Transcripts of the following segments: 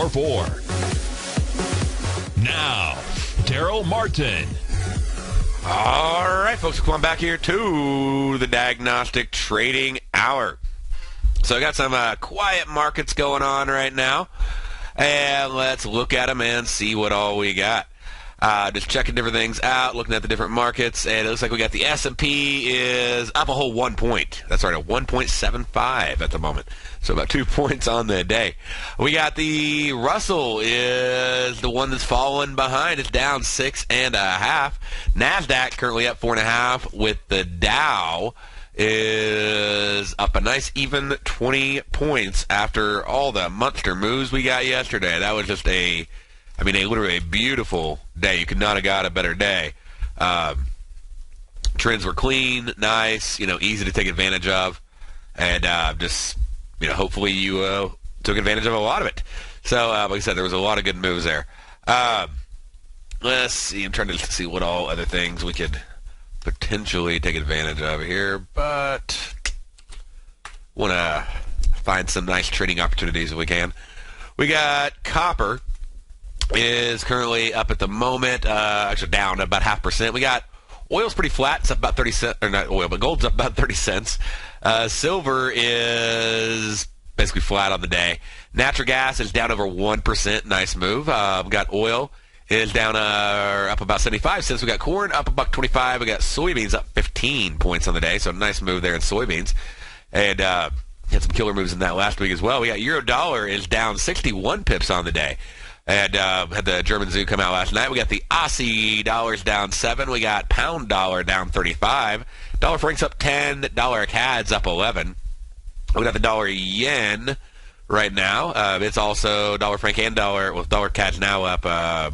Hour 4. Now, Darrell Martin. All right, folks, come on back here to the Diagnostic Trading Hour. So I got some quiet markets going on right now, and let's look at them and see what all we got. Just checking different things out, looking at the different markets, and it looks like we got the S&P is up a whole 1 point. That's right, a 1.75 at the moment. So about 2 points on the day. We got the Russell is the one that's falling behind. It's down 6.5. Nasdaq currently up 4.5, with the Dow is up a nice even 20 points after all the monster moves we got yesterday. That was just literally a beautiful day. You could not have got a better day. Trends were clean, nice, easy to take advantage of, and hopefully you took advantage of a lot of it. So, like I said, there was a lot of good moves there. Let's see. I'm trying to see what all other things we could potentially take advantage of here, but want to find some nice trading opportunities if we can. We got copper is currently up at the moment, actually down about 0.5%. We got oil's pretty flat. It's up about 30 cents, or not oil, but gold's up about 30 cents. Silver is basically flat on the day. Natural gas is down over 1%. Nice move. We got oil is down up about 75 cents. We got corn up $1.25. We got soybeans up 15 points on the day. So nice move there in soybeans. And had some killer moves in that last week as well. We got euro dollar is down 61 pips on the day. And had the German zoo come out last night. We got the Aussie dollars down 7. We got pound dollar down 35. Dollar frank's up 10. Dollar CAD's up 11. We got the dollar yen right now. It's also dollar franc and dollar CAD's now up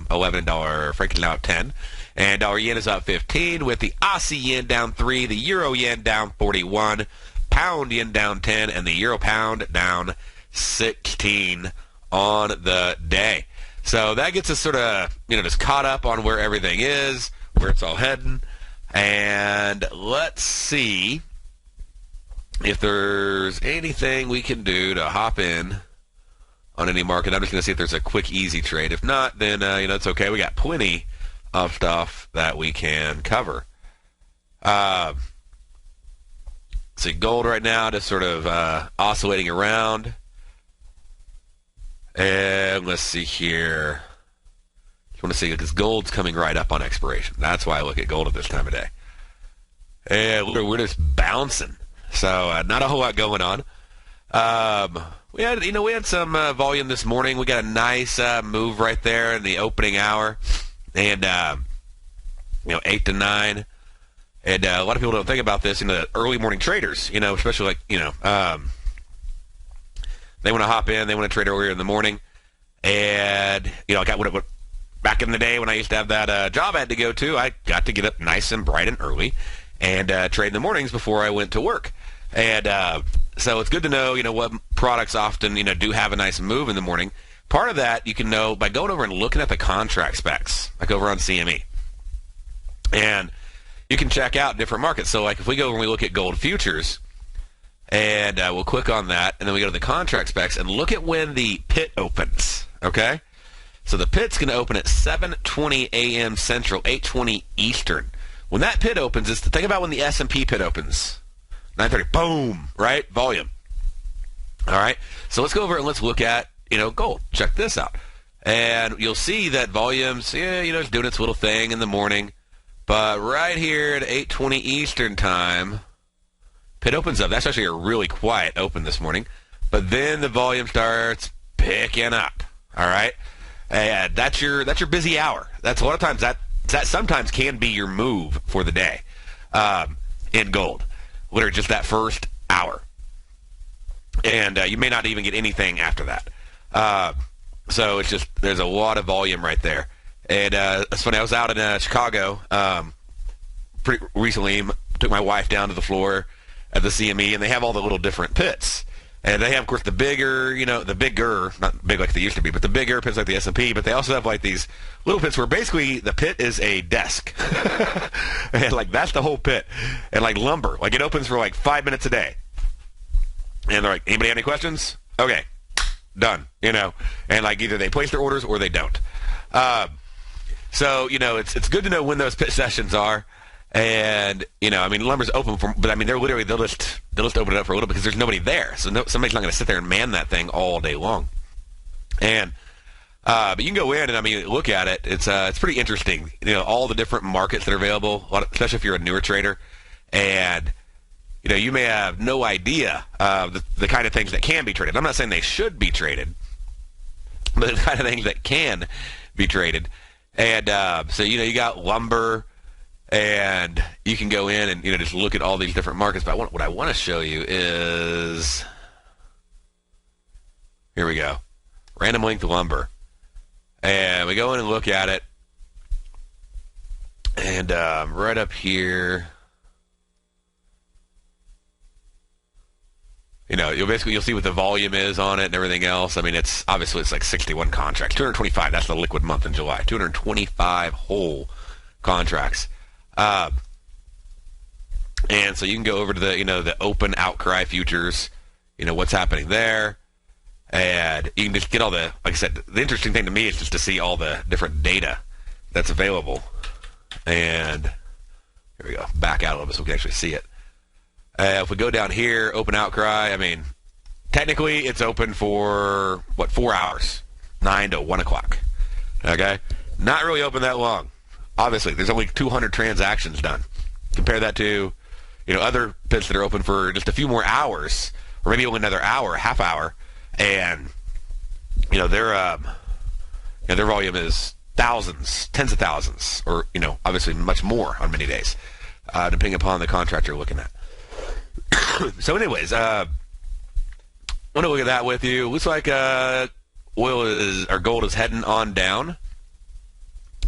11. Dollar franc is now up 10. And dollar yen is up 15, with the Aussie yen down 3. The euro yen down 41. Pound yen down 10. And the euro pound down 16 on the day. So that gets us sort of, just caught up on where everything is, where it's all heading. And let's see if there's anything we can do to hop in on any market. I'm just going to see if there's a quick, easy trade. If not, then, it's okay. We got plenty of stuff that we can cover. See, gold right now just sort of oscillating around. And let's see here. I want to see, because gold's coming right up on expiration. That's why I look at gold at this time of day. And we're just bouncing. So not a whole lot going on. We had some volume this morning. We got a nice move right there in the opening hour, and 8 to 9. And a lot of people don't think about this. The early morning traders, especially they want to hop in. They want to trade earlier in the morning. And, I got what back in the day when I used to have that job I had to go to, I got to get up nice and bright and early and trade in the mornings before I went to work. And so it's good to know, what products often, do have a nice move in the morning. Part of that you can know by going over and looking at the contract specs, like over on CME. And you can check out different markets. So, like, if we go and we look at gold futures, and we'll click on that, and then we go to the contract specs and look at when the pit opens, okay? So the pit's going to open at 7:20 a.m. Central, 8:20 Eastern. When that pit opens, think about when the S&P pit opens. 9:30, boom, right? Volume. All right? So let's go over and let's look at, gold. Check this out. And you'll see that volume's, it's doing its little thing in the morning. But right here at 8:20 Eastern time, pit opens up. That's actually a really quiet open this morning. But then the volume starts picking up. All right? And that's your busy hour. That's a lot of times that sometimes can be your move for the day in gold. Literally just that first hour. And you may not even get anything after that. So it's just, there's a lot of volume right there. And it's funny, I was out in Chicago pretty recently, took my wife down to the floor at the CME, and they have all the little different pits. And they have, of course, the bigger, not big like they used to be, but the bigger pits like the S&P, but they also have like these little pits where basically the pit is a desk. And like that's the whole pit. And like lumber, like it opens for like 5 minutes a day. And they're like, anybody have any questions? Okay. done, and like either they place their orders or they don't. So, it's good to know when those pit sessions are. And, lumber's open but they'll just open it up for a little bit because there's nobody there. So somebody's not going to sit there and man that thing all day long. And, but you can go in and, look at it. It's pretty interesting. All the different markets that are available, especially if you're a newer trader. And, you may have no idea the kind of things that can be traded. I'm not saying they should be traded, but the kind of things that can be traded. And so, you got lumber, and you can go in and, just look at all these different markets. But what I want to show you is, here we go, random length lumber. And we go in and look at it. And right up here, you'll see what the volume is on it and everything else. It's like 61 contracts, 225. That's the liquid month in July. 225 whole contracts. And so you can go over to the open outcry futures, what's happening there. And you can just get all like I said, the interesting thing to me is just to see all the different data that's available. And here we go, back out a little bit so we can actually see it. If we go down here, open outcry, technically it's open for, 4 hours, 9 to 1 o'clock. Okay? Not really open that long. Obviously, there's only 200 transactions done. Compare that to, other pits that are open for just a few more hours, or maybe only another hour, half hour, and, their volume is thousands, tens of thousands, or, obviously much more on many days, depending upon the contract you're looking at. So anyways, I want to look at that with you. Looks like gold is heading on down.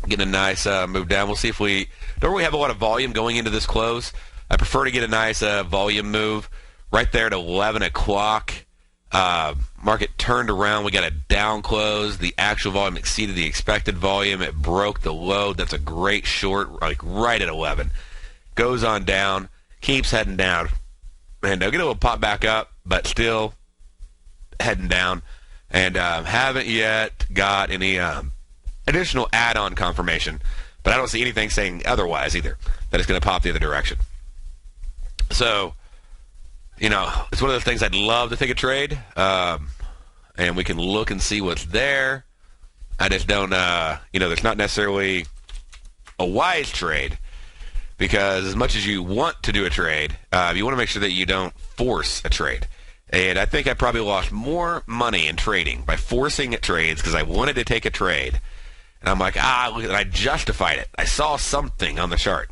Getting a nice move down. We'll see if we don't really have a lot of volume going into this close. I prefer to get a nice volume move right there at 11 o'clock. Market turned around. We got a down close. The actual volume exceeded the expected volume. It broke the low. That's a great short, like right at 11. Goes on down. Keeps heading down. And they'll get a little pop back up, but still heading down. And haven't yet got any additional add-on confirmation, but I don't see anything saying otherwise either, that it's going to pop the other direction. So, it's one of those things I'd love to take a trade, and we can look and see what's there. I just don't, there's not necessarily a wise trade, because as much as you want to do a trade, you want to make sure that you don't force a trade. And I think I probably lost more money in trading by forcing trades because I wanted to take a trade. And I'm like, look, and I justified it. I saw something on the chart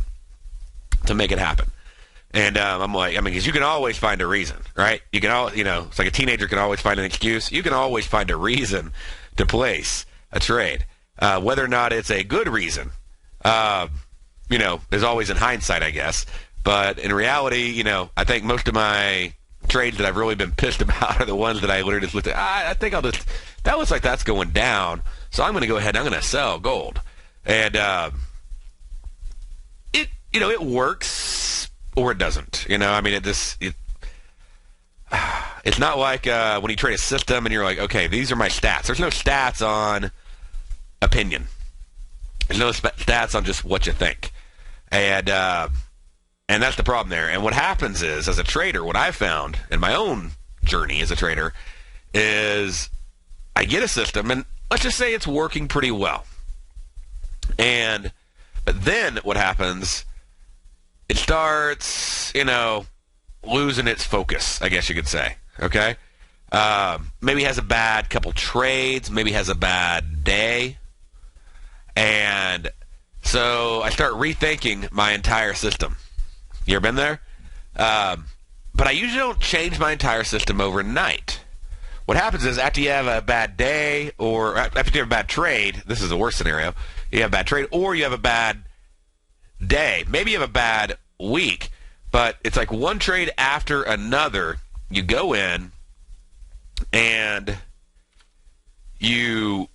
to make it happen. And I'm like, because you can always find a reason, right? You can it's like a teenager can always find an excuse. You can always find a reason to place a trade. Whether or not it's a good reason, is always in hindsight, I guess. But in reality, I think most of my trades that I've really been pissed about are the ones that I literally just looked at. I think that looks like that's going down. So I'm going to go ahead and I'm going to sell gold. And it works or it doesn't. It's not like when you trade a system and you're like, okay, these are my stats. There's no stats on opinion. There's no stats on just what you think. And that's the problem there. And what happens is, as a trader, what I found in my own journey as a trader is I get a system, and let's just say it's working pretty well. But then what happens, it starts, losing its focus, I guess you could say, okay? Maybe has a bad couple trades, maybe has a bad day. And so I start rethinking my entire system. You ever been there? But I usually don't change my entire system overnight. What happens is after you have a bad day or after you have a bad trade, this is the worst scenario, you have a bad trade or you have a bad day. Maybe you have a bad week, but it's like one trade after another. You go in and you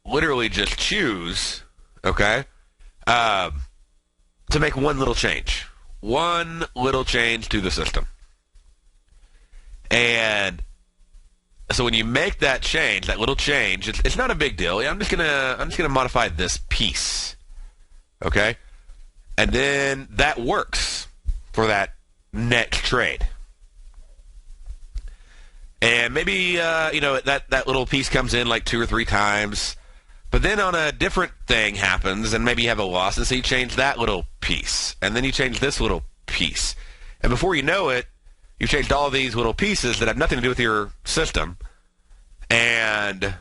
literally just choose, okay, to make one little change. One little change to the system. And so when you make that change, that little change, it's not a big deal. I'm just gonna modify this piece, okay? And then that works for that next trade. And maybe that little piece comes in like 2 or 3 times, but then on a different thing happens, and maybe you have a loss, and so you change that little piece, and then you change this little piece, and before you know it, you've changed all these little pieces that have nothing to do with your system, and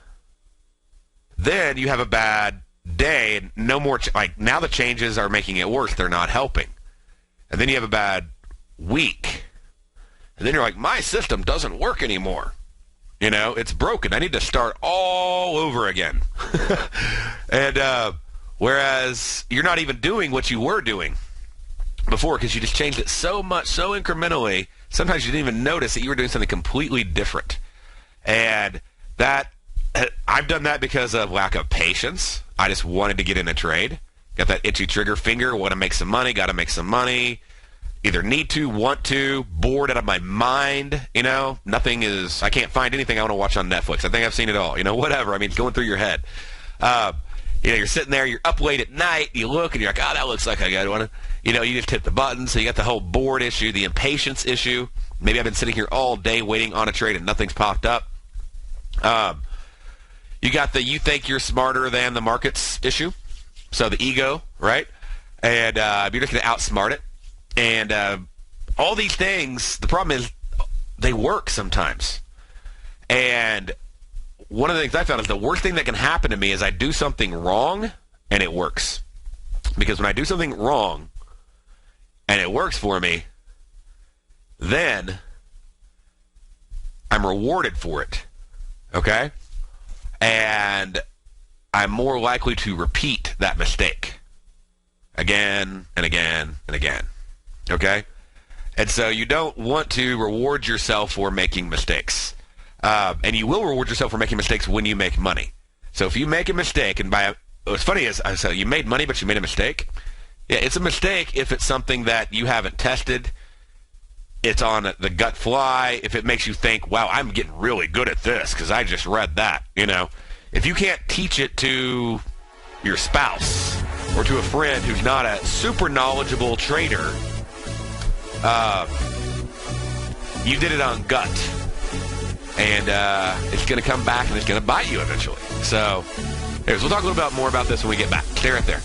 then you have a bad day, and no more, now the changes are making it worse. They're not helping. And then you have a bad week. And then you're like, my system doesn't work anymore. It's broken. I need to start all over again. And whereas you're not even doing what you were doing before because you just changed it so much, so incrementally, sometimes you didn't even notice that you were doing something completely different. And I've done that because of lack of patience. I just wanted to get in a trade. Got that itchy trigger finger, want to make some money, got to make some money. Either need to, want to, bored out of my mind, I can't find anything I want to watch on Netflix. I think I've seen it all, whatever. I mean, it's going through your head. You're sitting there, you're up late at night, you look, and you're like, oh, that looks like I got to, you just hit the button, so you got the whole bored issue, the impatience issue. Maybe I've been sitting here all day waiting on a trade and nothing's popped up. You got the you think you're smarter than the markets issue, so the ego, right? And you're just going to outsmart it. And all these things, the problem is they work sometimes. And one of the things I found is the worst thing that can happen to me is I do something wrong and it works. Because when I do something wrong and it works for me, then I'm rewarded for it. Okay? And I'm more likely to repeat that mistake again and again and again. Okay? And so you don't want to reward yourself for making mistakes. And you will reward yourself for making mistakes when you make money. So if you make a mistake, and what's funny is, so you made money but you made a mistake. Yeah, it's a mistake if it's something that you haven't tested. It's on the gut fly. If it makes you think, wow, I'm getting really good at this because I just read that. If you can't teach it to your spouse or to a friend who's not a super knowledgeable trader, you did it on gut, and it's going to come back and it's going to bite you eventually. So, anyways, we'll talk a little bit more about this when we get back. Stay right there.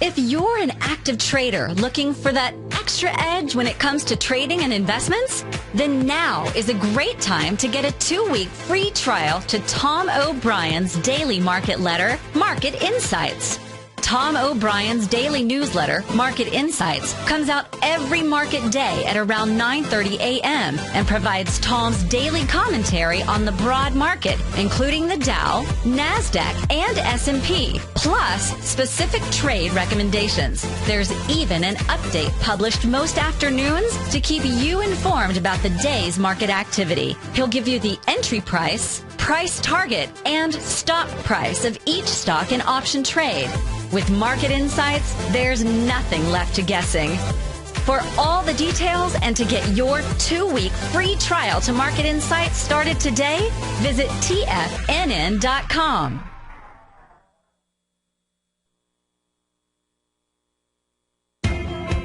If you're an active trader looking for that extra edge when it comes to trading and investments, then now is a great time to get a 2-week free trial to Tom O'Brien's daily market letter, Market Insights. Tom O'Brien's daily newsletter, Market Insights, comes out every market day at around 9:30 a.m. and provides Tom's daily commentary on the broad market, including the Dow, Nasdaq, and S&P, plus specific trade recommendations. There's even an update published most afternoons to keep you informed about the day's market activity. He'll give you the entry price, price target, and stop price of each stock and option trade. With Market Insights, there's nothing left to guessing. For all the details and to get your 2-week free trial to Market Insights started today, visit TFNN.com.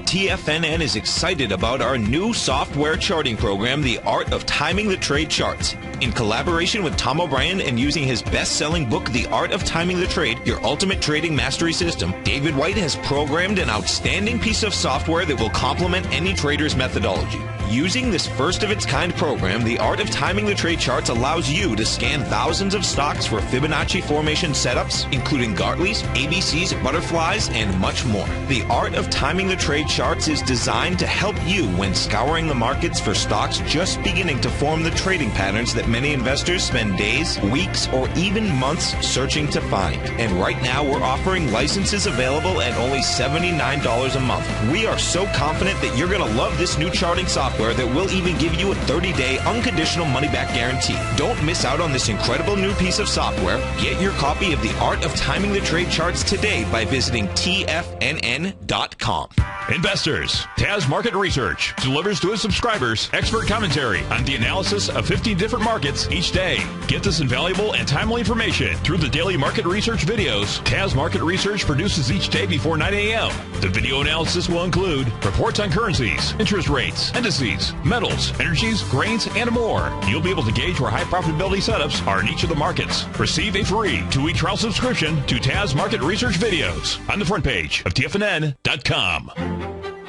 TFNN is excited about our new software charting program, The Art of Timing the Trade Charts. In collaboration with Tom O'Brien and using his best-selling book, The Art of Timing the Trade, Your Ultimate Trading Mastery System, David White has programmed an outstanding piece of software that will complement any trader's methodology. Using this first-of-its-kind program, The Art of Timing the Trade Charts allows you to scan thousands of stocks for Fibonacci formation setups, including Gartley's, ABC's, butterflies, and much more. The Art of Timing the Trade Charts is designed to help you when scouring the markets for stocks just beginning to form the trading patterns that many investors spend days, weeks, or even months searching to find. And right now, we're offering licenses available at only $79 a month. We are so confident that you're going to love this new charting software software that will even give you a 30-day unconditional money-back guarantee. Don't miss out on this incredible new piece of software. Get your copy of The Art of Timing the Trade Charts today by visiting TFNN.com. Investors, Taz Market Research delivers to its subscribers expert commentary on the analysis of 15 different markets each day. Get this invaluable and timely information through the daily market research videos Taz Market Research produces each day before 9 a.m. The video analysis will include reports on currencies, interest rates, indices, metals, energies, grains, and more. You'll be able to gauge where high profitability setups are in each of the markets. Receive a free 2-week trial subscription to Taz Market Research videos on the front page of TFNN.com.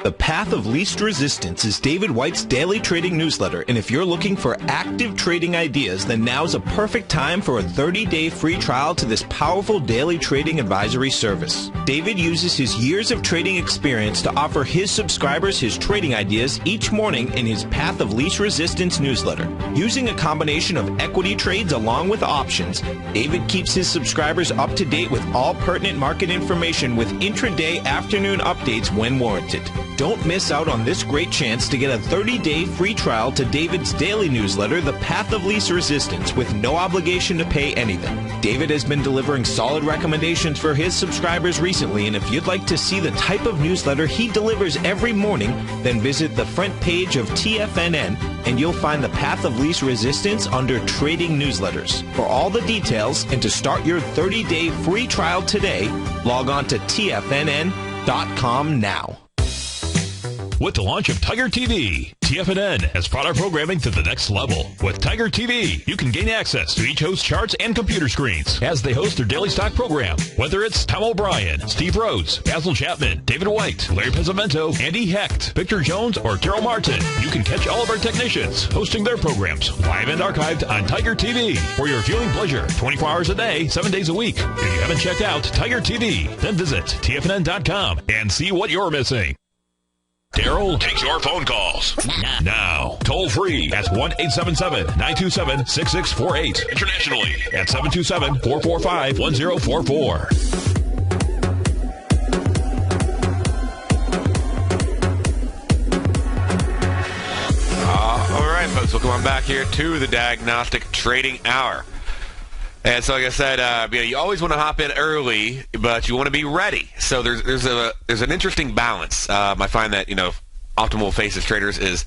The Path of Least Resistance is David White's daily trading newsletter, and if you're looking for active trading ideas, then now's a perfect time for a 30-day free trial to this powerful daily trading advisory service. David uses his years of trading experience to offer his subscribers his trading ideas each morning in his Path of Least Resistance newsletter. Using a combination of equity trades along with options, David keeps his subscribers up to date with all pertinent market information with intraday afternoon updates when warranted. Don't miss out on this great chance to get a 30-day free trial to David's daily newsletter, The Path of Least Resistance, with no obligation to pay anything. David has been delivering solid recommendations for his subscribers recently, and if you'd like to see the type of newsletter he delivers every morning, then visit the front page of TFNN, and you'll find The Path of Least Resistance under Trading Newsletters. For all the details and to start your 30-day free trial today, log on to TFNN.com now. With the launch of Tiger TV, TFNN has brought our programming to the next level. With Tiger TV, you can gain access to each host's charts and computer screens as they host their daily stock program. Whether it's Tom O'Brien, Steve Rhodes, Basil Chapman, David White, Larry Pezzamento, Andy Hecht, Victor Jones, or Darrell Martin, you can catch all of our technicians hosting their programs live and archived on Tiger TV for your viewing pleasure 24 hours a day, 7 days a week. If you haven't checked out Tiger TV, then visit TFNN.com and see what you're missing. Darrell takes your phone calls now. Toll free at 1-877-927-6648. Internationally at 727-445-1044. All right, folks, welcome on back here to the Diagnostic Trading Hour. And so, like I said, you always want to hop in early, but you want to be ready. So there's an interesting balance. I find that optimal faces traders is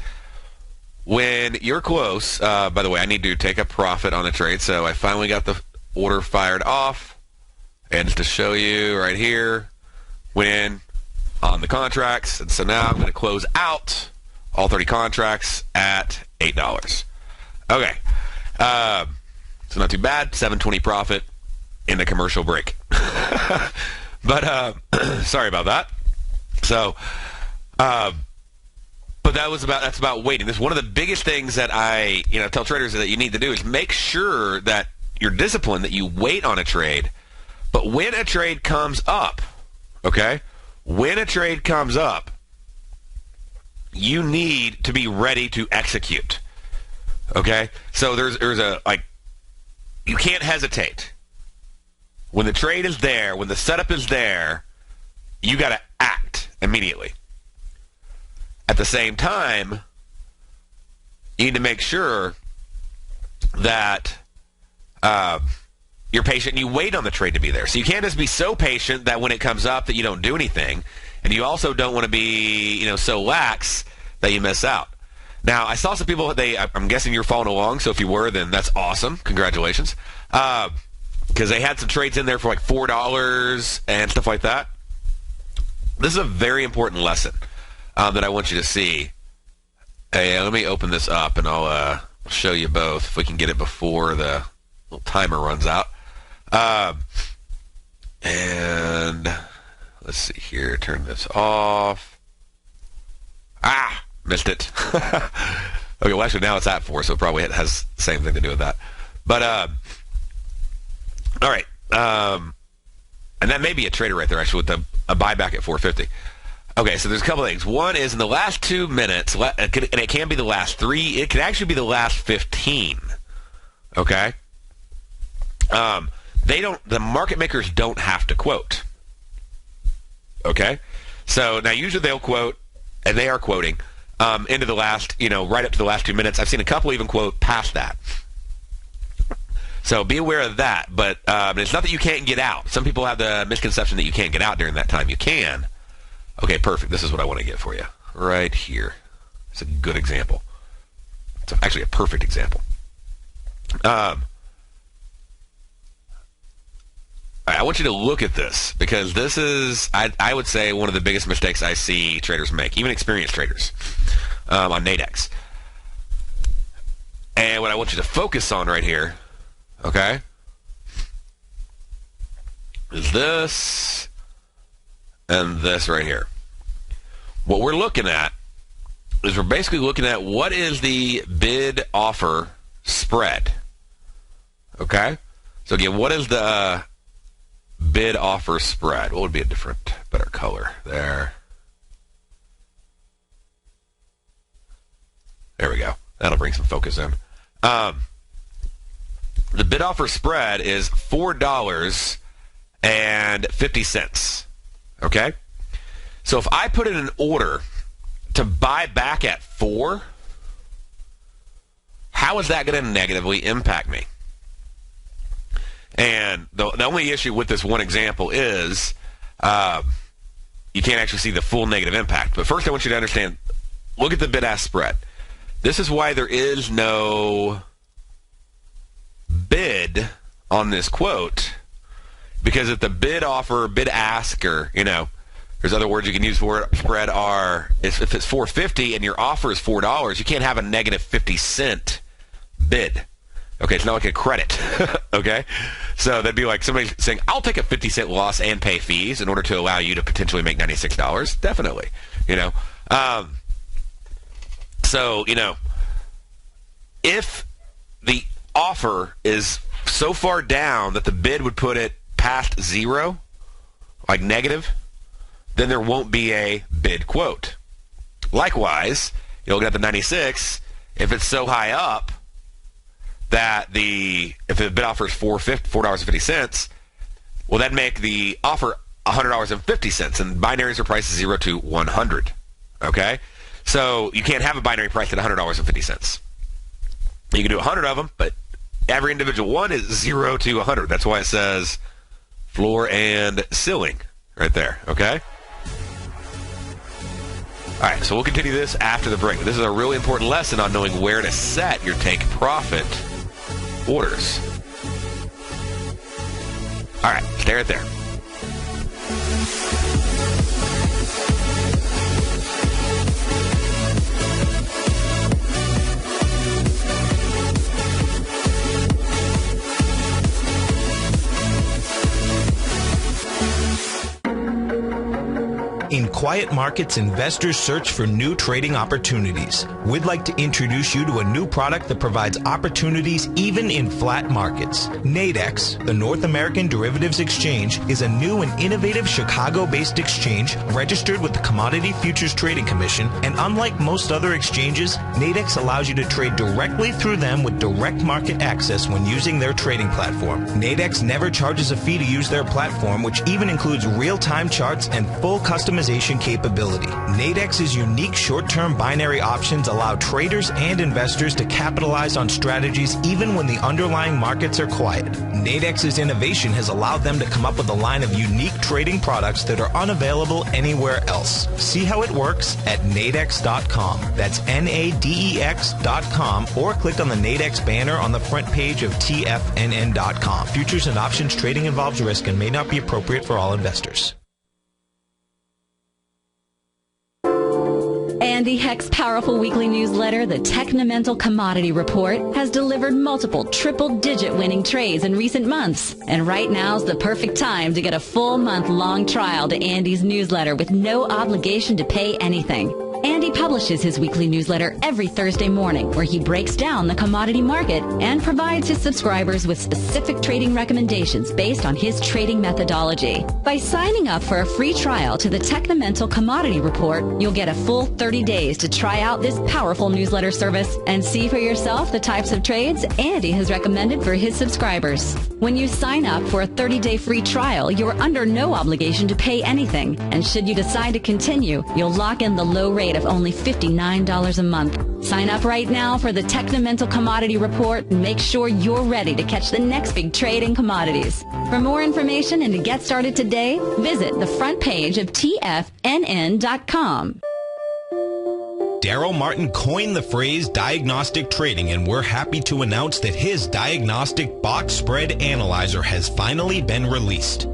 when you're close. By the way, I need to take a profit on a trade, so I finally got the order fired off. And just to show you right here, went in on the contracts, and so now I'm going to close out all 30 contracts at $8. Okay. So not too bad. 720 profit in the commercial break. But sorry about that. So, but that's about waiting. This is one of the biggest things that I tell traders that you need to do is make sure that you're disciplined, that you wait on a trade. But when a trade comes up, okay, when a trade comes up, you need to be ready to execute. Okay, so there's you can't hesitate. When the trade is there, when the setup is there, you got to act immediately. At the same time, you need to make sure that you're patient and you wait on the trade to be there. So you can't just be so patient that when it comes up that you don't do anything, and you also don't want to be so lax that you miss out. Now, I saw some people, I'm guessing you're following along, so if you were, then that's awesome. Congratulations. Because they had some trades in there for like $4 and stuff like that. This is a very important lesson that I want you to see. Hey, let me open this up, and I'll show you both if we can get it before the little timer runs out. And let's see here. Turn this off. Missed it. Okay, well, actually, now it's at 4, so probably it has the same thing to do with that. But, all right. And that may be a trader right there, actually, with a buyback at 450. Okay, so there's a couple things. One is in the last 2 minutes, and it can be the last 3, it can actually be the last 15. Okay? The market makers don't have to quote. Okay? So, now usually they'll quote, and they are quoting, into the last, right up to the last 2 minutes. I've seen a couple even quote past that. So be aware of that. But it's not that you can't get out. Some people have the misconception that you can't get out during that time. You can. Okay, perfect. This is what I want to get for you right here. It's a good example. It's actually a perfect example. I want you to look at this because this is, I would say, one of the biggest mistakes I see traders make, even experienced traders, on Nadex. And what I want you to focus on right here, okay, is this and this right here. What we're looking at is we're basically looking at what is the bid-offer spread, okay? So again, what is the bid-offer spread? What would be a different, better color there? There we go. That'll bring some focus in. The bid-offer spread is $4.50. Okay? So if I put in an order to buy back at 4, how is that going to negatively impact me? And the only issue with this one example is you can't actually see the full negative impact. But first I want you to understand, look at the bid-ask spread. This is why there is no bid on this quote, because if the bid-offer, bid-ask, or, there's other words you can use for it, spread are, if it's $4.50 and your offer is $4, you can't have a negative 50-cent bid. Okay, it's not like a credit, okay? So that'd be like somebody saying, I'll take a 50-cent loss and pay fees in order to allow you to potentially make $96. Definitely, So, if the offer is so far down that the bid would put it past 0, like negative, then there won't be a bid quote. Likewise, you'll get the 96, if it's so high up, that if the bid offer is $4.50, well, that'd make the offer $100.50, and binaries are priced 0 to 100. Okay, so you can't have a binary priced at $100.50. You can do 100 of them, but every individual one is 0 to 100. That's why it says floor and ceiling right there. Okay. All right, so we'll continue this after the break. This is a really important lesson on knowing where to set your take profit orders. All right, stay right there. In quiet markets, investors search for new trading opportunities. We'd like to introduce you to a new product that provides opportunities even in flat markets. Nadex, the North American Derivatives Exchange, is a new and innovative Chicago-based exchange registered with the Commodity Futures Trading Commission, and unlike most other exchanges, Nadex allows you to trade directly through them with direct market access when using their trading platform. Nadex never charges a fee to use their platform, which even includes real-time charts and full customization capability. Nadex's unique short-term binary options allow traders and investors to capitalize on strategies even when the underlying markets are quiet. Nadex's innovation has allowed them to come up with a line of unique trading products that are unavailable anywhere else. See how it works at nadex.com. That's Nadex.com, or click on the Nadex banner on the front page of TFNN.com. Futures and options trading involves risk and may not be appropriate for all investors. Andy Heck's powerful weekly newsletter, the Technomental Commodity Report, has delivered multiple triple-digit winning trades in recent months. And right now's the perfect time to get a full month-long trial to Andy's newsletter with no obligation to pay anything. Andy publishes his weekly newsletter every Thursday morning, where he breaks down the commodity market and provides his subscribers with specific trading recommendations based on his trading methodology. By signing up for a free trial to the Technomental Commodity Report, you'll get a full 30 days to try out this powerful newsletter service and see for yourself the types of trades Andy has recommended for his subscribers. When you sign up for a 30-day free trial, you're under no obligation to pay anything. And should you decide to continue, you'll lock in the low rate of only $59 a month. Sign up right now for the Technomental Commodity Report and make sure you're ready to catch the next big trade in commodities. For more information and to get started today, visit the front page of TFNN.com. Darrell Martin coined the phrase diagnostic trading, and we're happy to announce that his Diagnostic Box Spread Analyzer has finally been released.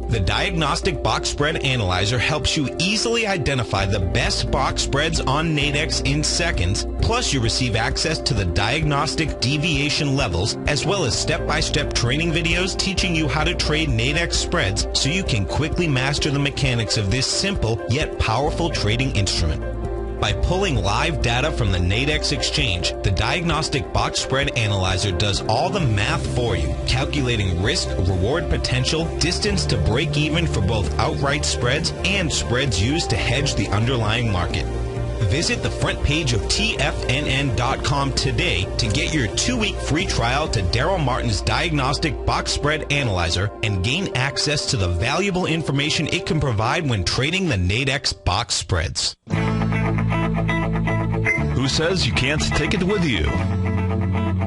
The Diagnostic Box Spread Analyzer helps you easily identify the best box spreads on Nadex in seconds, plus you receive access to the diagnostic deviation levels, as well as step-by-step training videos teaching you how to trade Nadex spreads so you can quickly master the mechanics of this simple yet powerful trading instrument. By pulling live data from the Nadex exchange, the Diagnostic Box Spread Analyzer does all the math for you, calculating risk, reward potential, distance to break even for both outright spreads and spreads used to hedge the underlying market. Visit the front page of TFNN.com today to get your 2-week free trial to Darrell Martin's Diagnostic Box Spread Analyzer and gain access to the valuable information it can provide when trading the Nadex box spreads. Who says you can't take it with you?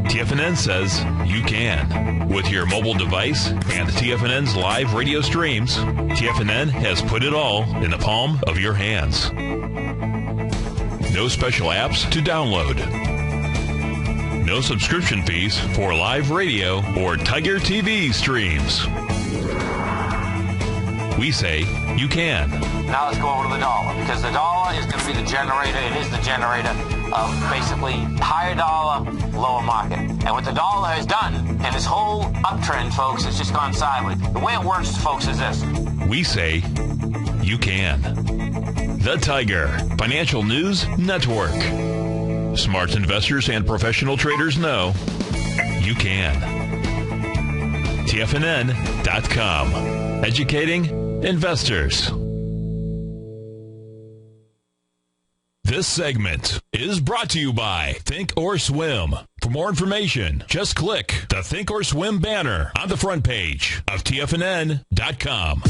TFNN says you can. With your mobile device and TFNN's live radio streams, TFNN has put it all in the palm of your hands. No special apps to download. No subscription fees for live radio or Tiger TV streams. We say you can. Now let's go over to the dollar, because the dollar is going to be the generator. It is the generator of basically higher dollar, lower market. And what the dollar has done, and this whole uptrend, folks, has just gone sideways. The way it works, folks, is this. We say you can. The Tiger Financial News Network. Smart investors and professional traders know you can. TFNN.com. Educating investors. This segment is brought to you by Think or Swim. For more information, just click the Think or Swim banner on the front page of TFNN.com.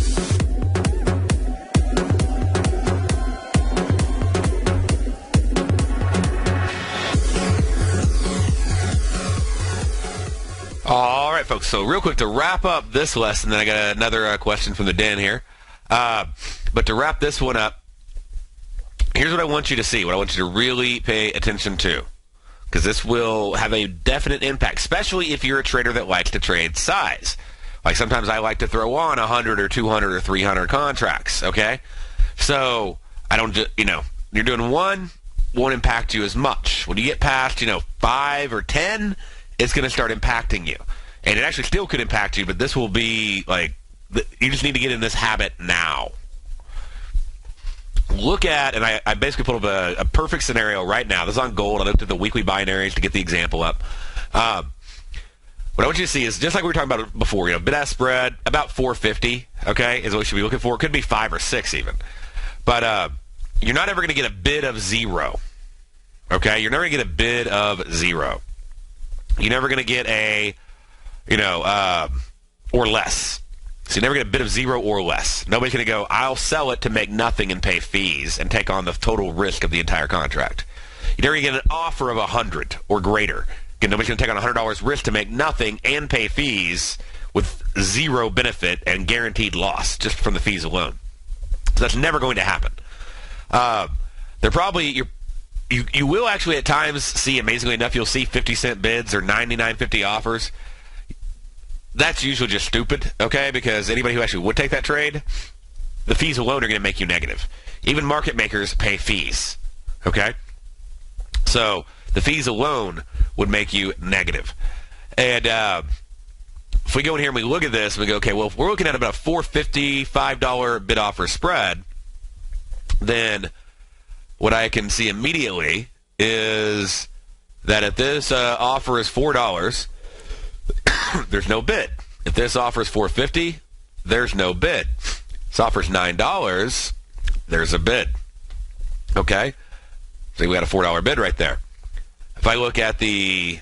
All right, folks. So real quick to wrap up this lesson, then I got another question from the den here. But to wrap this one up, here's what I want you to see, what I want you to really pay attention to, because this will have a definite impact, especially if you're a trader that likes to trade size. Like sometimes I like to throw on 100 or 200 or 300 contracts, okay? So I don't just, you're doing one, won't impact you as much. When you get past, 5 or 10, it's going to start impacting you. And it actually still could impact you, but this will be like, you just need to get in this habit now. Look at, and I basically put up a perfect scenario right now. This is on gold. I looked at the weekly binaries to get the example up. What I want you to see is, just like we were talking about before, bid-ask spread, about 450, okay, is what we should be looking for. It could be 5 or 6 even. But you're not ever going to get a bid of 0, okay? You're never going to get a bid of 0. You're never going to get a, or less. So you never get a bid of 0 or less. Nobody's going to go, I'll sell it to make nothing and pay fees and take on the total risk of the entire contract. You never get an offer of 100 or greater. Again, nobody's going to take on $100 risk to make nothing and pay fees with 0 benefit and guaranteed loss just from the fees alone. So that's never going to happen. They're probably, you will actually at times see, amazingly enough, you'll see 50-cent bids or 99.50 offers. That's usually just stupid, okay, because anybody who actually would take that trade, the fees alone are going to make you negative. Even market makers pay fees, okay? So the fees alone would make you negative. And if we go in here and we look at this and we go, okay, well, if we're looking at about a $455 bid offer spread, then what I can see immediately is that if this offer is $4, there's no bid. If this offer is $4.50, there's no bid. This offers $9, there's a bid. Okay? So we got a $4 bid right there. If I look at the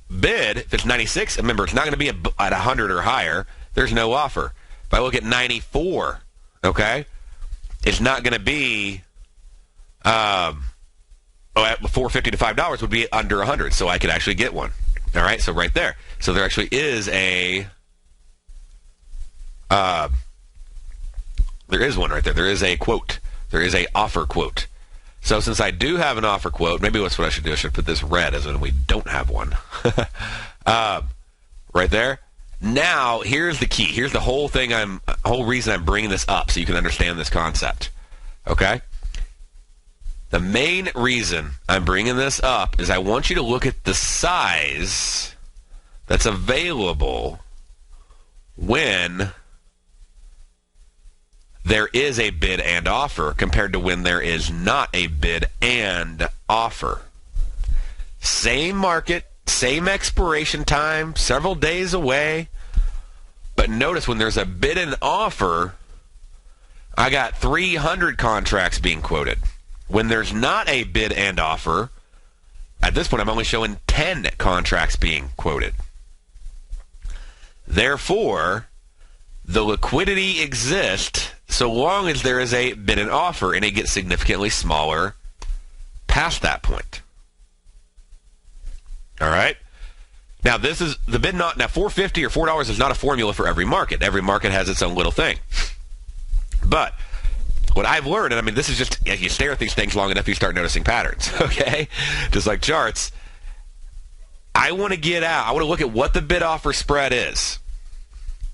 bid, if it's 96, remember, it's not going to be at 100 or higher. There's no offer. If I look at 94, okay, it's not going to be, at $4.50 to $5 would be under 100, so I could actually get one. All right, so right there. So there actually is a, there is one right there. There is a quote. There is a offer quote. So since I do have an offer quote, maybe that's what I should do. I should put this red as when we don't have one. Right there. Now, here's the key. Here's the whole thing. Whole reason I'm bringing this up so you can understand this concept. Okay? The main reason I'm bringing this up is I want you to look at the size that's available when there is a bid and offer compared to when there is not a bid and offer. Same market, same expiration time, several days away. But notice when there's a bid and offer, I got 300 contracts being quoted. When there's not a bid and offer, at this point I'm only showing 10 contracts being quoted. Therefore, the liquidity exists so long as there is a bid and offer, and it gets significantly smaller past that point. All right? Now, this is the bid not. Now, $4.50 or $4 is not a formula for every market. Every market has its own little thing. But what I've learned, and I mean, this is just, as you stare at these things long enough, you start noticing patterns, okay? Just like charts. I want to get out. I want to look at what the bid-offer spread is.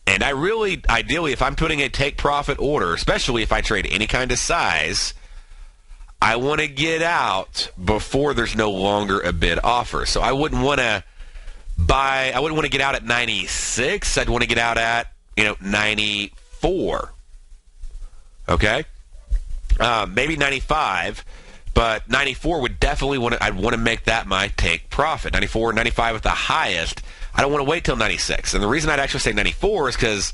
And I really, ideally, if I'm putting a take-profit order, especially if I trade any kind of size, I want to get out before there's no longer a bid offer. So I wouldn't want to buy, I wouldn't want to get out at 96. I'd want to get out at, 94. Okay? Maybe 95, but 94 would definitely I'd want to make that my take profit. 94, 95 at the highest. I don't want to wait till 96. And the reason I'd actually say 94 is because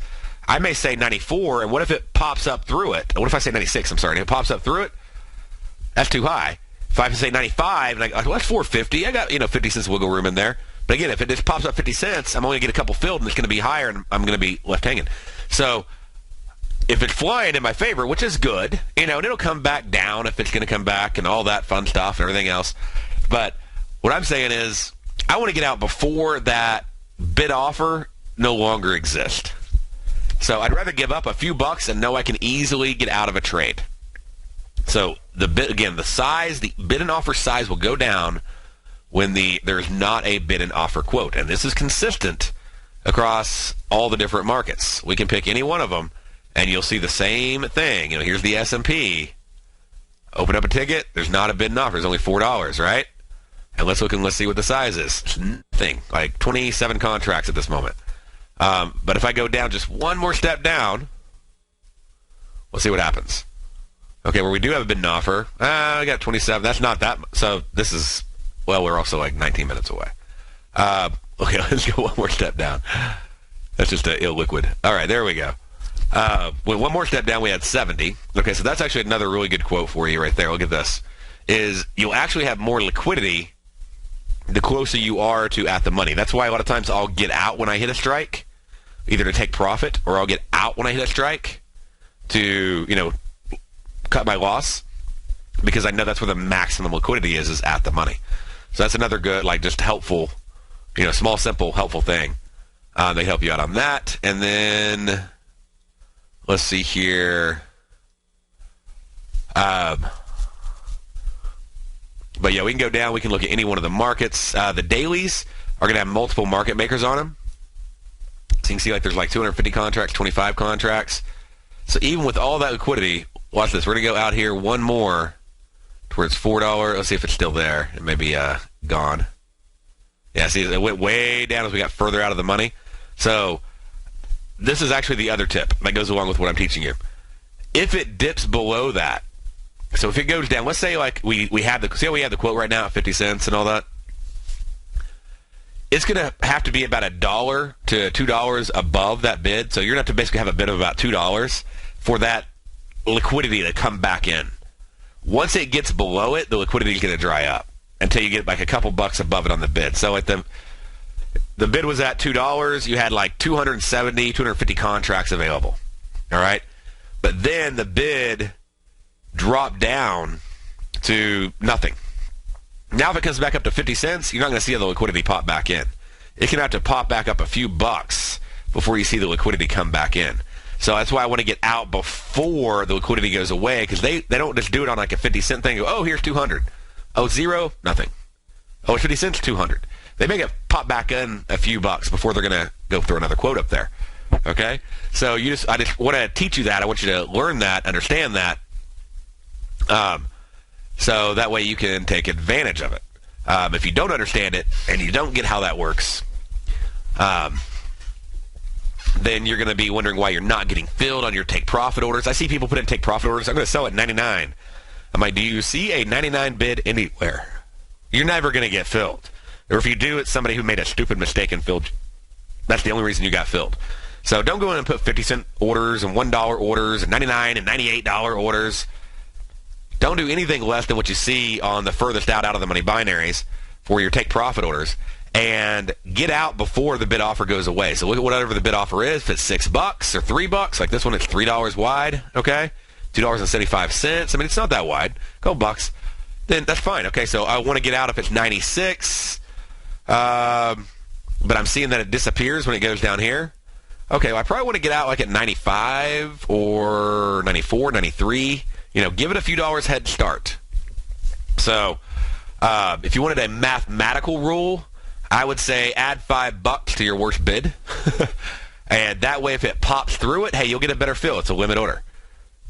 I may say 94, and what if it pops up through it? What if I say 96? I'm sorry. And it pops up through it? That's too high. If I say 95, and I go, well, that's $4.50. I got, 50 cents wiggle room in there. But again, if it just pops up 50 cents, I'm only going to get a couple filled, and it's going to be higher, and I'm going to be left hanging. So if it's flying in my favor, which is good, and it'll come back down if it's going to come back and all that fun stuff and everything else. But what I'm saying is I want to get out before that bid offer no longer exists. So I'd rather give up a few bucks and know I can easily get out of a trade. So the bid and offer size will go down when there's not a bid and offer quote. And this is consistent across all the different markets. We can pick any one of them, and you'll see the same thing. Here's the S&P. Open up a ticket. There's not a bid and offer. There's only $4, right? And let's see what the size is. It's nothing, like 27 contracts at this moment. But if I go down just one more step down, we'll see what happens. Okay, where we do have a bid and offer, I got 27. That's not that much. So this is, we're also like 19 minutes away. Okay, let's go one more step down. That's just illiquid. All right, there we go. One more step down, we had 70. Okay, so that's actually another really good quote for you right there. Look at this. Is you'll actually have more liquidity the closer you are to at the money. That's why a lot of times I'll get out when I hit a strike, either to take profit, or I'll get out when I hit a strike to, cut my loss, because I know that's where the maximum liquidity is at the money. So that's another good, just helpful, small, simple, helpful thing. They help you out on that. And then let's see here. But yeah, we can go down. We can look at any one of the markets. The dailies are going to have multiple market makers on them. So you can see there's 250 contracts, 25 contracts. So even with all that liquidity, watch this. We're going to go out here one more towards $4. Let's see if it's still there. It may be gone. Yeah, see, it went way down as we got further out of the money. So this is actually the other tip that goes along with what I'm teaching you. If it dips below that, so if it goes down, let's say we have see how we have the quote right now at 50 cents and all that? It's going to have to be about $1 to $2 above that bid. So you're going to have to basically have a bid of about $2 for that liquidity to come back in. Once it gets below it, the liquidity is going to dry up until you get a couple bucks above it on the bid. So at the the bid was at $2. You had like 270, 250 contracts available. All right? But then the bid dropped down to nothing. Now if it comes back up to 50 cents, you're not going to see the liquidity pop back in. It can have to pop back up a few bucks before you see the liquidity come back in. So that's why I want to get out before the liquidity goes away, because they don't just do it on like a 50-cent thing. Go, oh, here's 200. Oh, zero, nothing. Oh, it's 50 cents, 200. They make it pop back in a few bucks before they're going to go throw another quote up there. Okay? So I just want to teach you that. I want you to learn that, understand that, so that way you can take advantage of it. If you don't understand it and you don't get how that works, then you're going to be wondering why you're not getting filled on your take profit orders. I see people put in take profit orders. I'm going to sell at 99. I'm like, do you see a 99 bid anywhere? You're never going to get filled. Or if you do, it's somebody who made a stupid mistake and filled you. That's the only reason you got filled. So don't go in and put 50-cent orders and $1 orders and $99 and $98 orders. Don't do anything less than what you see on the furthest out of the money binaries for your take profit orders. And get out before the bid offer goes away. So look at whatever the bid offer is. If it's $6 or $3, like this one, it's $3 wide, okay? $2.75. I mean, it's not that wide. A couple bucks. Then that's fine. Okay, so I want to get out if it's 96. But I'm seeing that it disappears when it goes down here. Okay, well, I probably want to get out like at 95 or 94, 93. Give it a few dollars head start. So if you wanted a mathematical rule, I would say add $5 to your worst bid. And that way, if it pops through it, hey, you'll get a better fill. It's a limit order.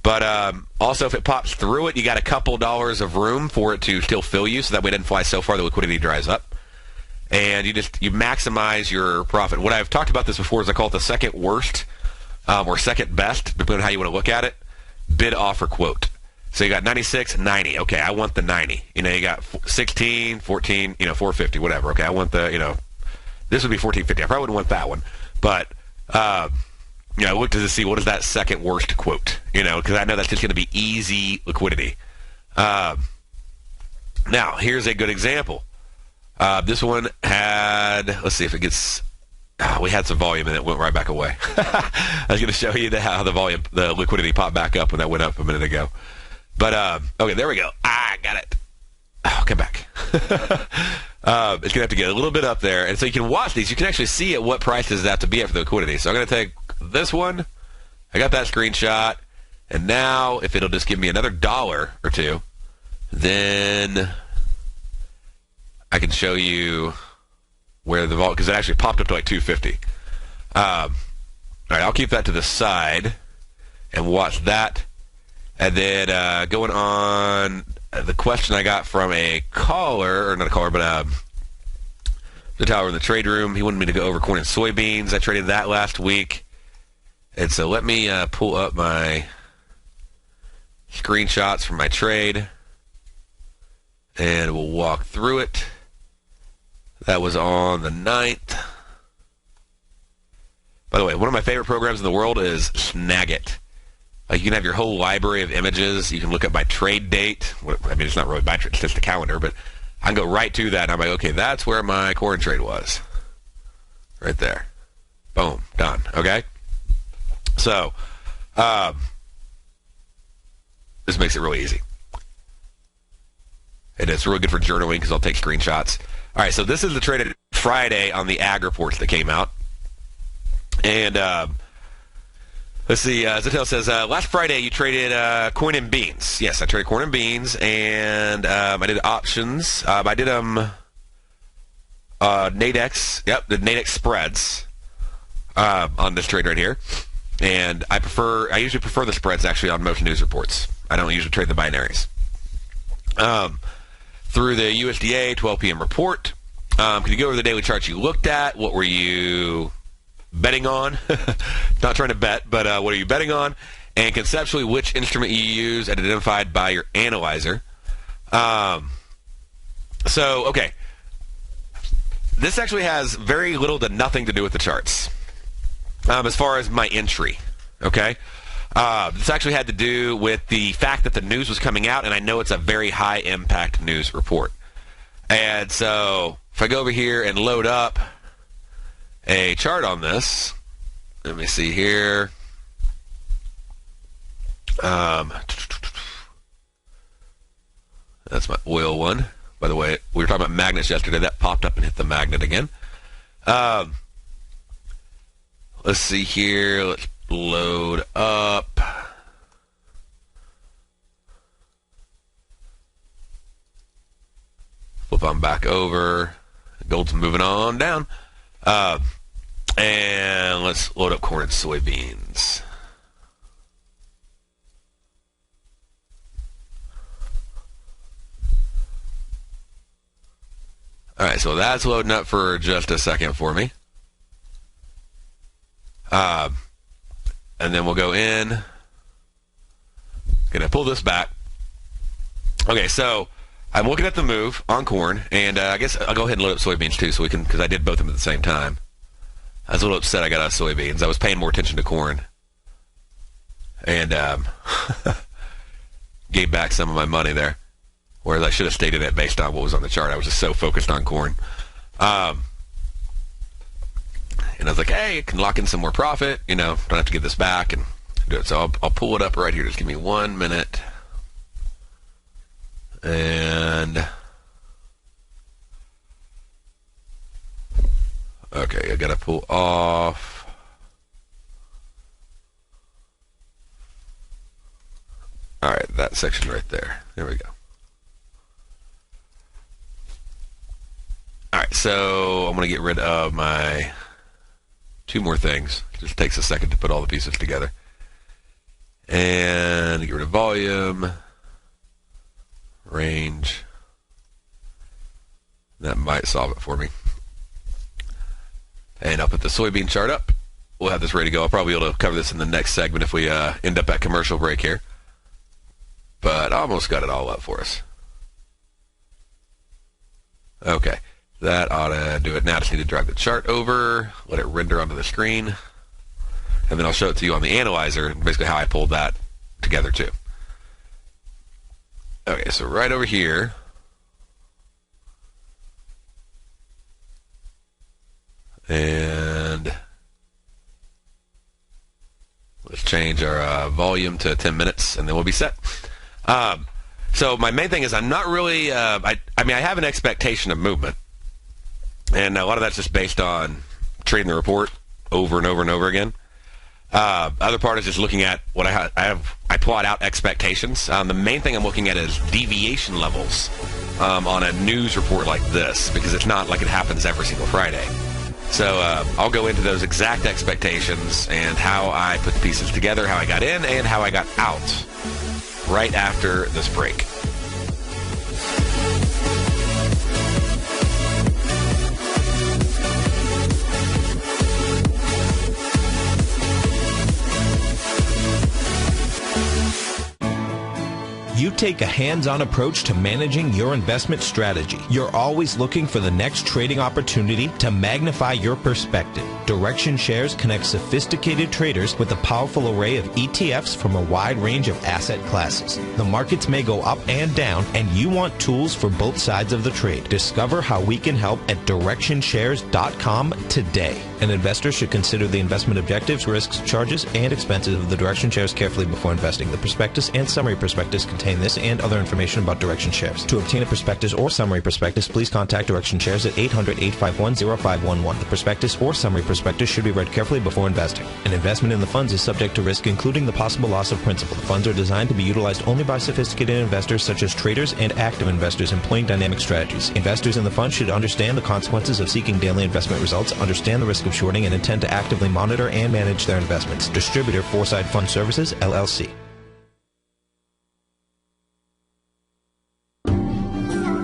But also, if it pops through it, you got a couple dollars of room for it to still fill you, so that way it doesn't fly so far the liquidity dries up. And you maximize your profit. What I've talked about this before is I call it the second worst or second best, depending on how you want to look at it, bid offer quote. So you got 96, 90. Okay, I want the 90. You got 16, 14, 450, whatever. Okay, I want the, this would be 1450. I probably wouldn't want that one. But, I looked to see what is that second worst quote, because I know that's just going to be easy liquidity. Now, here's a good example. This one had, let's see if it gets, we had some volume and it went right back away. I was going to show you how the liquidity popped back up when that went up a minute ago. But, okay, there we go. I got it. Oh, come back. It's going to have to get a little bit up there. And so you can watch these. You can actually see at what prices that have to be at for the liquidity. So I'm going to take this one. I got that screenshot. And now, if it'll just give me another $1 or two, then I can show you where the because it actually popped up to like 250. All right, I'll keep that to the side and watch that. And then going on the question I got from a caller, or not a caller, but the tower in the trade room. He wanted me to go over corn and soybeans. I traded that last week. And so let me pull up my screenshots from my trade, and we'll walk through it. That was on the 9th. By the way, one of my favorite programs in the world is Snagit. You can have your whole library of images. You can look at my trade date. I mean, it's not really my trade, it's just a calendar, but I can go right to that, and I'm like, okay, that's where my corn trade was. Right there. Boom. Done. Okay? So, this makes it really easy. And it's really good for journaling because I'll take screenshots. All right, so this is the trade at Friday on the ag reports that came out. And let's see, Zatel says, last Friday you traded corn and beans. Yes, I traded corn and beans, and I did options. I did Nadex. Yep, the Nadex spreads on this trade right here. And I usually prefer the spreads actually on most news reports. I don't usually trade the binaries. Through the USDA 12 p.m. report, could you go over the daily charts you looked at? What were you betting on? Not trying to bet, but what are you betting on? And conceptually, which instrument you use and identified by your analyzer. So, okay. This actually has very little to nothing to do with the charts. As far as my entry, okay? This actually had to do with the fact that the news was coming out, and I know it's a very high-impact news report. And so if I go over here and load up a chart on this. Let me see here. That's my oil one. By the way, we were talking about magnets yesterday. That popped up and hit the magnet again. Let's see here. Let's load up. Flip on back over. Gold's moving on down. And let's load up corn and soybeans. All right, so that's loading up for just a second for me. And then we'll go in. Gonna pull this back. Okay, so I'm looking at the move on corn, and I guess I'll go ahead and load up soybeans too, so we can, because I did both of them at the same time. I was a little upset I got out of soybeans. I was paying more attention to corn, and gave back some of my money there. Whereas I should have stayed in it based on what was on the chart. I was just so focused on corn. And I was like, hey, I can lock in some more profit. You know, don't have to give this back and do it. So I'll pull it up right here. Just give me 1 minute. And okay, I got to pull off. All right, that section right there. There we go. All right, so I'm going to get rid of my 2 more things. It just takes a second to put all the pieces together. And get rid of volume, range. That might solve it for me. And I'll put the soybean chart up. We'll have this ready to go. I'll probably be able to cover this in the next segment if we end up at commercial break here. But I almost got it all up for us. Okay. That ought to do it. Now I just need to drag the chart over, let it render onto the screen, and then I'll show it to you on the analyzer, basically how I pulled that together too. Okay, so right over here, and let's change our volume to 10 minutes, and then we'll be set. So my main thing is I'm not really, I have an expectation of movement. And a lot of that's just based on trading the report over and over and over again. Other part is just looking at what I have. I plot out expectations. The main thing I'm looking at is deviation levels on a news report like this, because it's not like it happens every single Friday. So I'll go into those exact expectations and how I put the pieces together, how I got in, and how I got out right after this break. You take a hands-on approach to managing your investment strategy. You're always looking for the next trading opportunity to magnify your perspective. Direction Shares connects sophisticated traders with a powerful array of ETFs from a wide range of asset classes. The markets may go up and down, and you want tools for both sides of the trade. Discover how we can help at DirectionShares.com today. An investor should consider the investment objectives, risks, charges, and expenses of the Direction Shares carefully before investing. The prospectus and summary prospectus contain this and other information about Direction Shares. To obtain a prospectus or summary prospectus, please contact Direction Shares at 800-851-0511. The prospectus or summary prospectus should be read carefully before investing. An investment in the funds is subject to risk, including the possible loss of principal. The funds are designed to be utilized only by sophisticated investors such as traders and active investors employing dynamic strategies. Investors in the fund should understand the consequences of seeking daily investment results, understand the risk of shorting, and intend to actively monitor and manage their investments. Distributor Foreside Fund Services, LLC.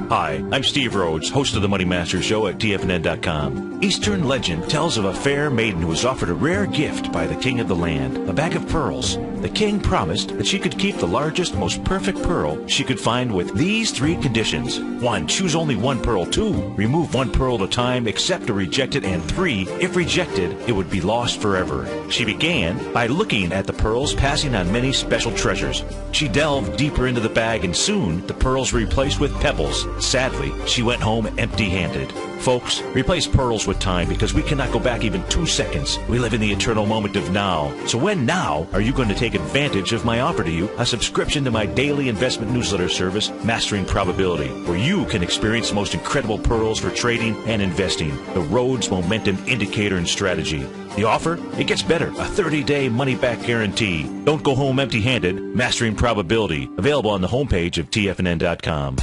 Hi, I'm Steve Rhodes, host of the Money Master Show at TFNN.com. Eastern legend tells of a fair maiden who was offered a rare gift by the king of the land, a bag of pearls. The king promised that she could keep the largest, most perfect pearl she could find with these 3 conditions. 1, choose only 1 pearl. 2, remove 1 pearl at a time, accept or reject it. And 3, if rejected, it would be lost forever. She began by looking at the pearls, passing on many special treasures. She delved deeper into the bag, and soon the pearls were replaced with pebbles, Sadly, she went home empty-handed. Folks, replace pearls with time because we cannot go back even 2 seconds. We live in the eternal moment of now. So when now are you going to take advantage of my offer to you, a subscription to my daily investment newsletter service, Mastering Probability, where you can experience the most incredible pearls for trading and investing, the Rhodes Momentum Indicator and Strategy. The offer? It gets better. A 30-day money-back guarantee. Don't go home empty-handed. Mastering Probability. Available on the homepage of TFNN.com.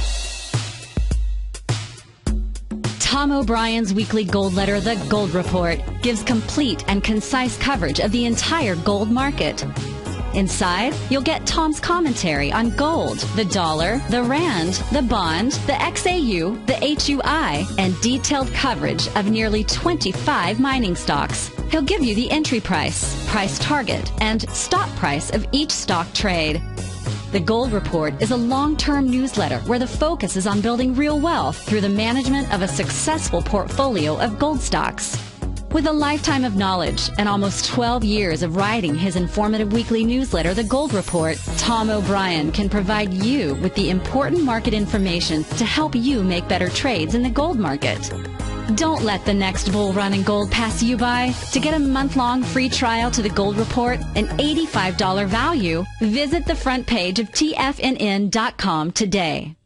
Tom O'Brien's weekly gold letter, The Gold Report, gives complete and concise coverage of the entire gold market. Inside, you'll get Tom's commentary on gold, the dollar, the rand, the bond, the XAU, the HUI, and detailed coverage of nearly 25 mining stocks. He'll give you the entry price, price target, and stop price of each stock trade. The Gold Report is a long-term newsletter where the focus is on building real wealth through the management of a successful portfolio of gold stocks. With a lifetime of knowledge and almost 12 years of writing his informative weekly newsletter, The Gold Report, Tom O'Brien can provide you with the important market information to help you make better trades in the gold market. Don't let the next bull run in gold pass you by. To get a month-long free trial to The Gold Report, an $85 value, visit the front page of TFNN.com today.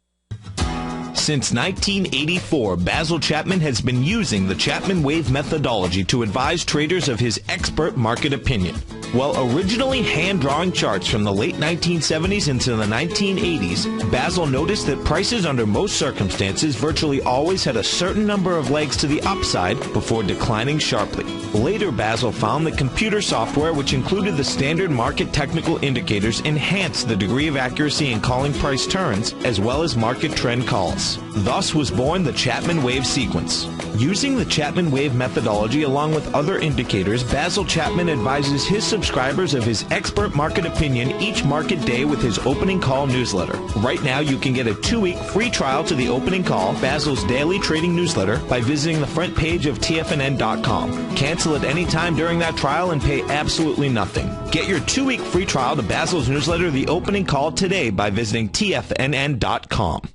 Since 1984, Basil Chapman has been using the Chapman Wave methodology to advise traders of his expert market opinion. While originally hand-drawing charts from the late 1970s into the 1980s, Basil noticed that prices under most circumstances virtually always had a certain number of legs to the upside before declining sharply. Later, Basil found that computer software, which included the standard market technical indicators, enhanced the degree of accuracy in calling price turns, as well as market trend calls. Thus was born the Chapman Wave sequence. Using the Chapman Wave methodology along with other indicators, Basil Chapman advises his subscribers of his expert market opinion each market day with his opening call newsletter. Right now, you can get a 2-week free trial to the opening call, Basil's daily trading newsletter, by visiting the front page of TFNN.com. Cancel at any time during that trial and pay absolutely nothing. Get your 2-week free trial to Basil's newsletter, The Opening Call, today by visiting TFNN.com.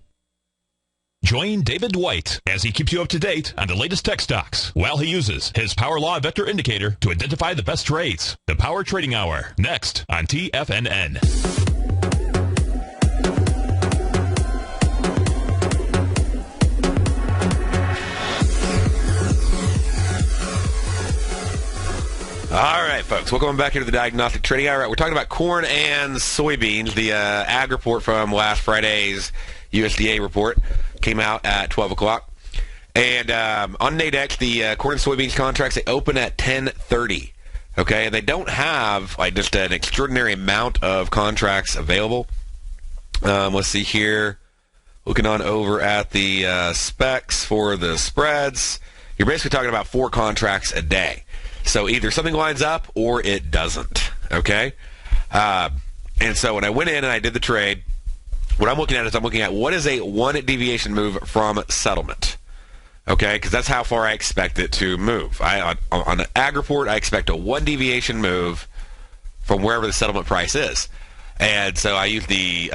Join David White as he keeps you up to date on the latest tech stocks while he uses his Power Law Vector Indicator to identify the best trades. The Power Trading Hour, next on TFNN. All right, folks, welcome back here to the Diagnostic Trading Hour. We're talking about corn and soybeans. The ag report from last Friday's USDA report came out at 12 o'clock. And on Nadex, the corn and soybeans contracts, they open at 10:30. Okay, and they don't have like just an extraordinary amount of contracts available. Let's see here. Looking on over at the specs for the spreads, you're basically talking about 4 contracts a day. So either something lines up or it doesn't. Okay, and so when I went in and I did the trade, what I'm looking at is I'm looking at what is a 1 deviation move from settlement. Okay, because that's how far I expect it to move. On the ag report, I expect a 1 deviation move from wherever the settlement price is. And so I use the,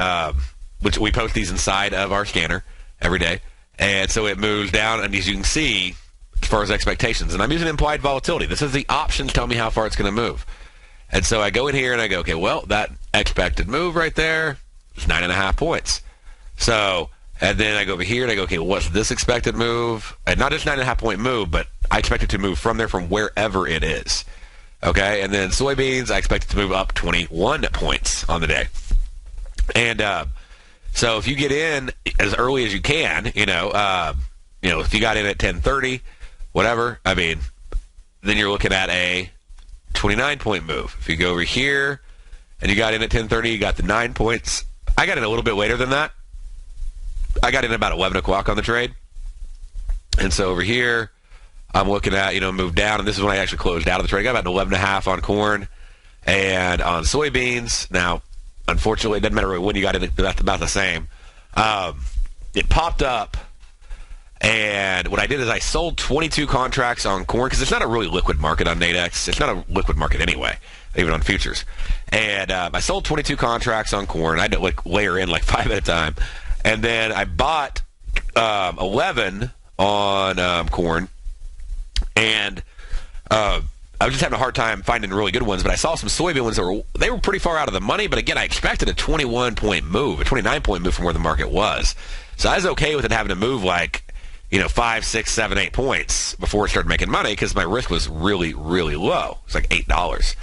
which we post these inside of our scanner every day. And so it moves down, and as you can see, as far as expectations. And I'm using implied volatility. This is the options tell me how far it's going to move. And so I go in here and I go, okay, well, that expected move right there is 9.5 points. So, and then I go over here and I go, okay, well, what's this expected move? And not just 9.5 point move, but I expect it to move from there from wherever it is. Okay, and then soybeans, I expect it to move up 21 points on the day. And so if you get in as early as you can, if you got in at 10:30, whatever, I mean, then you're looking at a 29-point move. If you go over here and you got in at 10:30, you got the 9 points. I got in a little bit later than that. I got in about 11 o'clock on the trade. And so over here, I'm looking at, move down, and this is when I actually closed out of the trade. I got about 11.5 on corn and on soybeans. Now, unfortunately, it doesn't matter when you got in, that's about the same. It popped up, and what I did is I sold 22 contracts on corn, because it's not a really liquid market on Nadex. It's not a liquid market anyway, even on futures. And I sold 22 contracts on corn. I had to layer in 5 at a time. And then I bought 11 on corn, and I was just having a hard time finding really good ones, but I saw some soybean ones that were pretty far out of the money, but again, I expected a 21-point move, a 29-point move from where the market was. So I was okay with it having to move 5, 6, 7, 8 points before it started making money because my risk was really, really low. It's like $8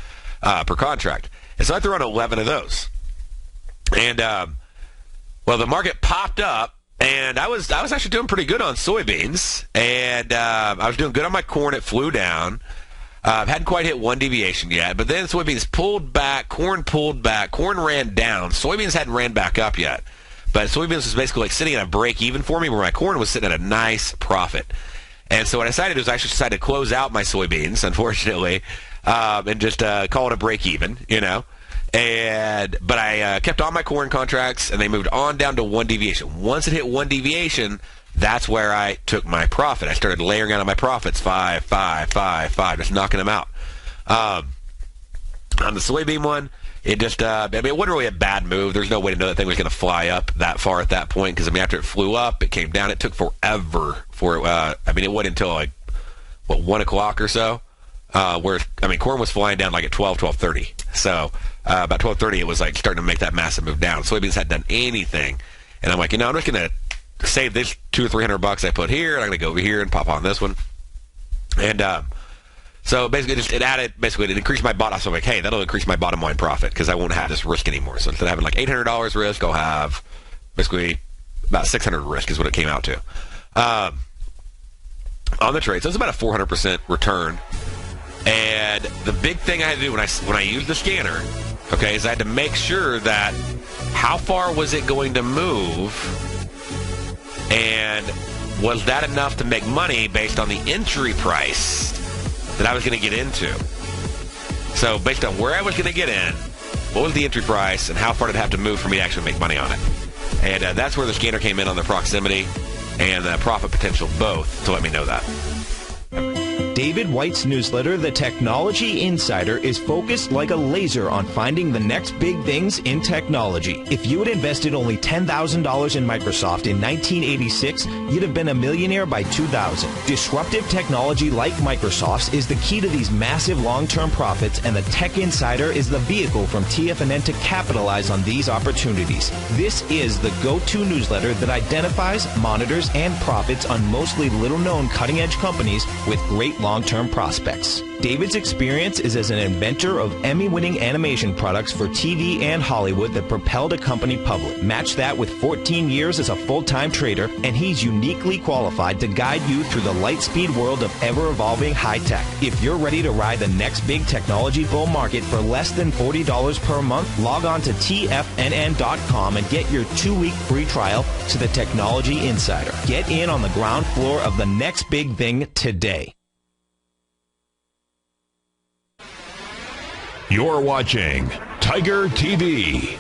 per contract. And so I threw on 11 of those. And, the market popped up, and I was actually doing pretty good on soybeans, and I was doing good on my corn. It flew down. Hadn't quite hit one deviation yet, but then soybeans pulled back, corn ran down. Soybeans hadn't ran back up yet, but soybeans was basically sitting at a break even for me where my corn was sitting at a nice profit. And so what I decided was I actually decided to close out my soybeans, unfortunately, and just call it a break even, But I kept on my corn contracts, and they moved on down to one deviation. Once it hit one deviation, that's where I took my profit. I started layering out on my profits, 5, 5, 5, 5, just knocking them out. On the soybean one, it just, it wasn't really a bad move. There's no way to know that thing was going to fly up that far at that point because, after it flew up, it came down. It took forever for it. It wasn't until, 1 o'clock or so, where, corn was flying down at 12:30. So about 12:30, it was, starting to make that massive move down. Soybeans hadn't done anything. And I'm like, I'm just going to save this $200 or $300 I put here, and I'm going to go over here and pop on this one. And so basically it increased my bottom. So I'm like, hey, that'll increase my bottom line profit because I won't have this risk anymore. So instead of having $800 risk, I'll have basically about $600 risk is what it came out to on the trade. So it's about a 400% return. And the big thing I had to do when I used the scanner, is I had to make sure that how far was it going to move, and was that enough to make money based on the entry price that I was going to get into? So based on where I was going to get in, what was the entry price, and how far did it have to move for me to actually make money on it? And that's where the scanner came in on the proximity and the profit potential both to let me know that. David White's newsletter, The Technology Insider, is focused like a laser on finding the next big things in technology. If you had invested only $10,000 in Microsoft in 1986, you'd have been a millionaire by 2000. Disruptive technology like Microsoft's is the key to these massive long-term profits, and the Tech Insider is the vehicle from TFNN to capitalize on these opportunities. This is the go-to newsletter that identifies, monitors, and profits on mostly little-known cutting-edge companies with great long-term prospects. David's experience is as an inventor of Emmy-winning animation products for TV and Hollywood that propelled a company public. Match that with 14 years as a full-time trader, and he's uniquely qualified to guide you through the light-speed world of ever-evolving high-tech. If you're ready to ride the next big technology bull market for less than $40 per month, log on to TFNN.com and get your 2-week free trial to the Technology Insider. Get in on the ground floor of the next big thing today. You're watching Tiger TV.